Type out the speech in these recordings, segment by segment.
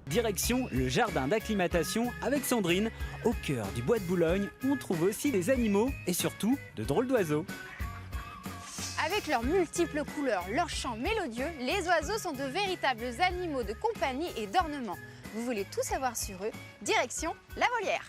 Direction le jardin d'acclimatation avec Sandrine. Au cœur du bois de Boulogne, on trouve aussi des animaux et surtout de drôles d'oiseaux. Avec leurs multiples couleurs, leurs chants mélodieux, les oiseaux sont de véritables animaux de compagnie et d'ornement. Vous voulez tout savoir sur eux? Direction la volière.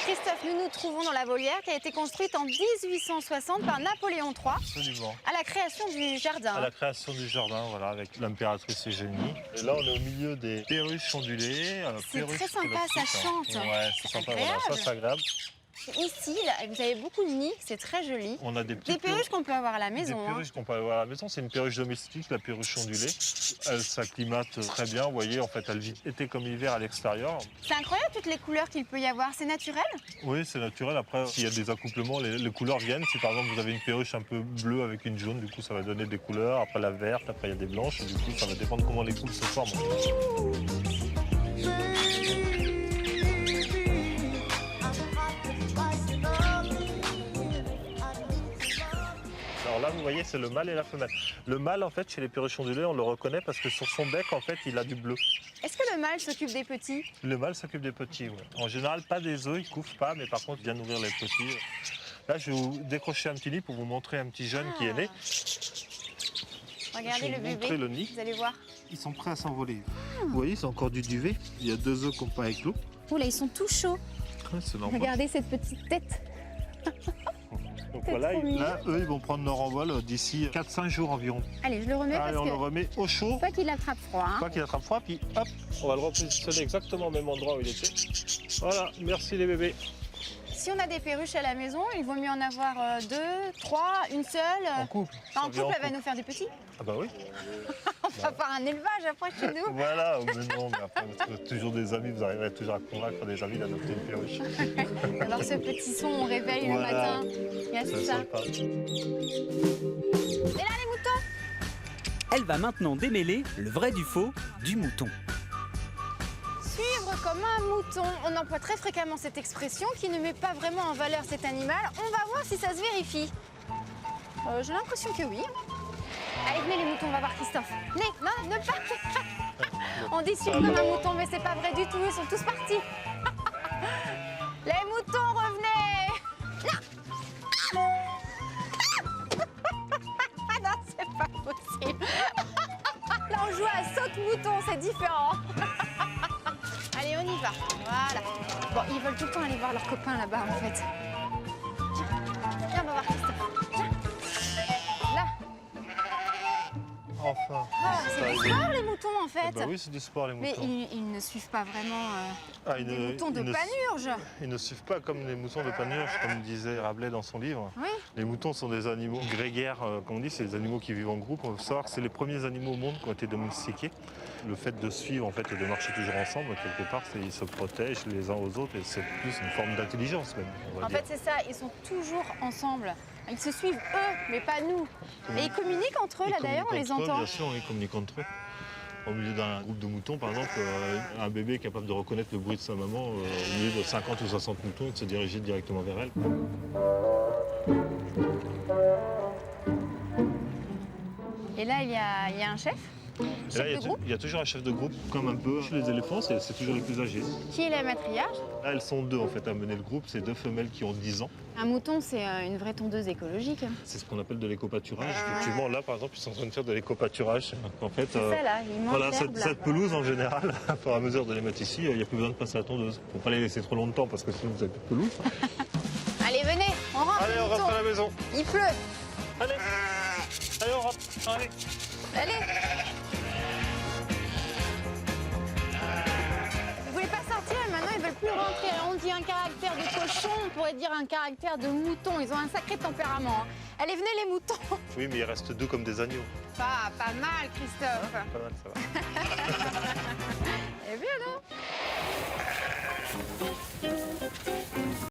Christophe, nous nous trouvons dans la volière qui a été construite en 1860 par Napoléon III. Absolument. À la création du jardin. À la création du jardin, voilà, avec l'impératrice Eugénie. Et là, on est au milieu des perruches ondulées. C'est très sympa, ça chante. Ouais, c'est sympa, voilà, ça c'est agréable. Ici, là, vous avez beaucoup de nids, c'est très joli. On a des perruches qu'on peut avoir à la maison. Des perruches qu'on peut avoir à la maison, c'est une perruche domestique, la perruche ondulée. Elle s'acclimate très bien, vous voyez, en fait, elle vit été comme hiver à l'extérieur. C'est incroyable toutes les couleurs qu'il peut y avoir, c'est naturel? Oui, c'est naturel. Après, s'il y a des accouplements, les couleurs viennent. Si par exemple vous avez une perruche un peu bleue avec une jaune, du coup ça va donner des couleurs. Après la verte, après il y a des blanches, du coup ça va dépendre comment les poules se forment. Alors là, vous voyez, c'est le mâle et la femelle. Le mâle, en fait, chez les perruches ondulées, on le reconnaît parce que sur son bec, en fait, il a du bleu. Est-ce que le mâle s'occupe des petits? Le mâle s'occupe des petits, oui. En général, pas des œufs, il couvre pas, mais par contre, il vient nourrir les petits. Là, je vais vous décrocher un petit nid pour vous montrer un petit jeune qui est né. Regardez Je vais le vous montrer bébé, le nid. vous allez voir. Ils sont prêts à s'envoler. Vous voyez, c'est encore du duvet. Il y a 2 œufs qui n'ont pas éclos. Oh là, ils sont tout chauds. Ouais, c'est normal. Regardez cette petite tête. Donc c'est voilà, trop mignon. là, eux, ils vont prendre leur envol d'ici 4-5 jours environ. Allez, je le remets Allez, on le parce que remet au chaud. pas qu'il attrape froid. Hein. Pas qu'il attrape froid, puis hop, on va le repositionner exactement au même endroit où il était. Voilà, merci les bébés. Si on a des perruches à la maison, il vaut mieux en avoir 2, 3, une seule. En couple. Enfin, en Ça vient couple, elle va nous faire des petits. Ah bah oui. On va faire un élevage après chez nous. Voilà, mais non, mais après, vous êtes toujours des amis, vous arriverez toujours à convaincre des amis d'adopter une perruche. Alors ce petit son au réveil le Voilà. matin, il y a C'est ça. sympa. Et là les moutons. Elle va maintenant démêler le vrai du faux du mouton. Suivre comme un mouton, on emploie très fréquemment cette expression qui ne met pas vraiment en valeur cet animal. On va voir si ça se vérifie. J'ai l'impression que oui. Allez, venez les moutons, on va voir Christophe. Venez, non, ne pas. On dit suivre comme un mouton, mais c'est pas vrai du tout, ils sont tous partis. Les moutons, revenez. Non, non, c'est pas possible. Là, on joue à saute-mouton, c'est différent. Allez, on y va. Voilà. Bon, ils veulent tout le temps aller voir leurs copains là-bas, en fait. Viens, on va voir Christophe. Viens. Là. Enfin. Ah, c'est du sport, les moutons, en fait. Bah oui, c'est du sport les Mais moutons. ils ne suivent pas vraiment Ils des ne- moutons de ils ne- panurge. Ils ne suivent pas comme les moutons de panurge, comme disait Rabelais dans son livre. Oui. Les moutons sont des animaux grégaires, comme on dit, c'est des animaux qui vivent en groupe. On veut savoir que c'est les premiers animaux au monde qui ont été domestiqués. Le fait de suivre en fait, et de marcher toujours ensemble, quelque part, ils se protègent les uns aux autres et c'est plus une forme d'intelligence même. On va En dire. fait, c'est ça, ils sont toujours ensemble. Ils se suivent eux, mais pas nous. Et ils communiquent entre eux, Ils là d'ailleurs, on les communiquent entre eux, entend. Bien sûr, ils communiquent entre eux. Au milieu d'un groupe de moutons, par exemple, un bébé est capable de reconnaître le bruit de sa maman au milieu de 50 ou 60 moutons et de se diriger directement vers elle. Et là, il y a un chef, Et là, chef de groupe. il y a toujours un chef de groupe, comme un peu chez les éléphants, c'est toujours les plus âgés. Qui est la matriarche. Là, elles sont 2 en fait à mener le groupe, c'est 2 femelles qui ont 10 ans. Un mouton, c'est une vraie tondeuse écologique. C'est ce qu'on appelle de l'éco-pâturage. Effectivement, là, par exemple, ils sont en train de faire de l'éco-pâturage. En fait, C'est ça, là, ils mangent voilà, l'herbe, là. cette pelouse, en général, à fur et à mesure de les mettre ici, il n'y a plus besoin de passer à la tondeuse. Faut pas les laisser trop longtemps parce que sinon vous avez plus de pelouse. Allez, venez, on rentre Allez, les on rentre moutons. à la maison. Il pleut. Allez, allez, on rentre. Allez. Allez. Ils voulaient pas sortir et maintenant ils veulent plus rentrer. Alors, on dit un caractère de cochon, on pourrait dire un caractère de mouton. Ils ont un sacré tempérament. Hein. Allez, venez les moutons. Oui, mais il reste 2 comme des agneaux. Pas mal, Christophe. Pas mal, ça va. Eh bien, non.